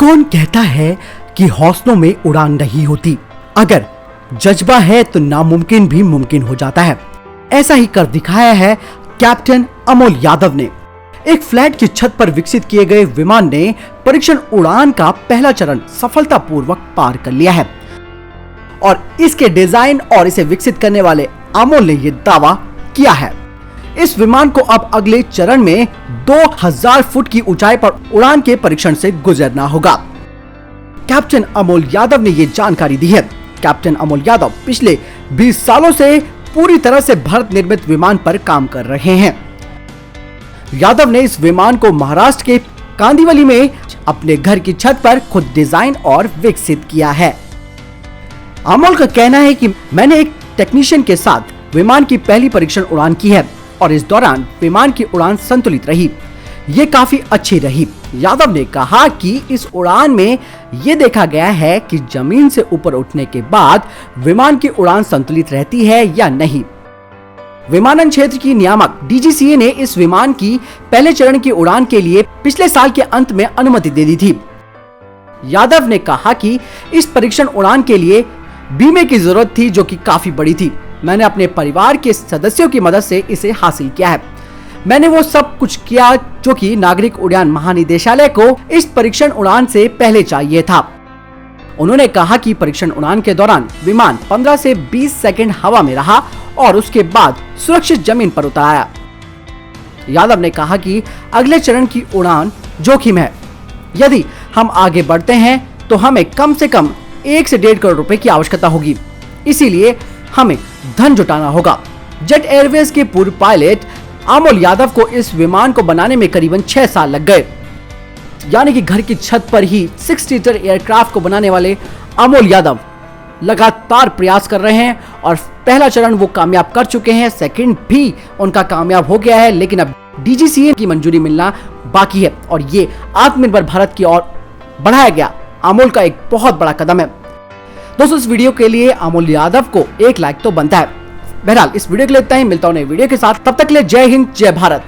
कौन कहता है कि हौसलों में उड़ान नहीं होती। अगर जज्बा है तो नामुमकिन भी मुमकिन हो जाता है। ऐसा ही कर दिखाया है कैप्टन अमोल यादव ने। एक फ्लैट की छत पर विकसित किए गए विमान ने परीक्षण उड़ान का पहला चरण सफलतापूर्वक पार कर लिया है और इसके डिजाइन और इसे विकसित करने वाले अमोल ने यह दावा किया है। इस विमान को अब अगले चरण में 2000 फुट की ऊंचाई पर उड़ान के परीक्षण से गुजरना होगा। कैप्टन अमोल यादव ने यह जानकारी दी है। कैप्टन अमोल यादव पिछले 20 सालों से पूरी तरह से भारत निर्मित विमान पर काम कर रहे हैं। यादव ने इस विमान को महाराष्ट्र के कांदिवली में अपने घर की छत पर खुद डिजाइन और विकसित किया है। अमोल का कहना है कि मैंने एक टेक्नीशियन के साथ विमान की पहली परीक्षण उड़ान की है और इस दौरान विमान की उड़ान संतुलित रही। ये काफी अच्छी रही। यादव ने कहा कि इस उड़ान में ये देखा गया है कि जमीन से ऊपर उठने के बाद विमान की उड़ान संतुलित रहती है या नहीं। विमानन क्षेत्र की नियामक DGCA ने इस विमान की पहले चरण की उड़ान के लिए पिछले साल के अंत में अनुमति दे दी थी। यादव ने कहा कि इस परीक्षण उड़ान के लिए बीमे की जरूरत थी जो कि काफी बड़ी थी। मैंने अपने परिवार के सदस्यों की मदद से इसे हासिल किया है। मैंने वो सब कुछ किया जो कि नागरिक उड्डयन महानिदेशालय को इस परीक्षण उड़ान से पहले चाहिए था। उन्होंने कहा कि परीक्षण उड़ान के दौरान विमान 15 से 20 सेकंड हवा में रहा और उसके बाद सुरक्षित जमीन पर उतर आया। यादव ने कहा कि अगले चरण की उड़ान जोखिम है। यदि हम आगे बढ़ते हैं तो हमें कम से कम 1 से 1.5 करोड़ रुपए की आवश्यकता होगी। इसीलिए हमें धन जुटाना होगा। जेट एयरवेज के पूर्व पायलट अमोल यादव को इस विमान को बनाने में करीबन 6 साल लग गए। यानी कि घर की छत पर ही 6 सीटर एयरक्राफ्ट को बनाने वाले अमोल यादव लगातार प्रयास कर रहे हैं और पहला चरण वो कामयाब कर चुके हैं। सेकंड भी उनका कामयाब हो गया है, लेकिन अब DGCA की मंजूरी मिलना बाकी है और ये आत्मनिर्भर भारत की ओर बढ़ाया गया अमोल का एक बहुत बड़ा कदम है। दोस्तों, इस वीडियो के लिए अमोल यादव को 1 लाइक तो बनता है। बहरहाल इस वीडियो के लिए इतना ही। मिलता हूं नए वीडियो के साथ। तब तक के लिए जय हिंद, जय भारत।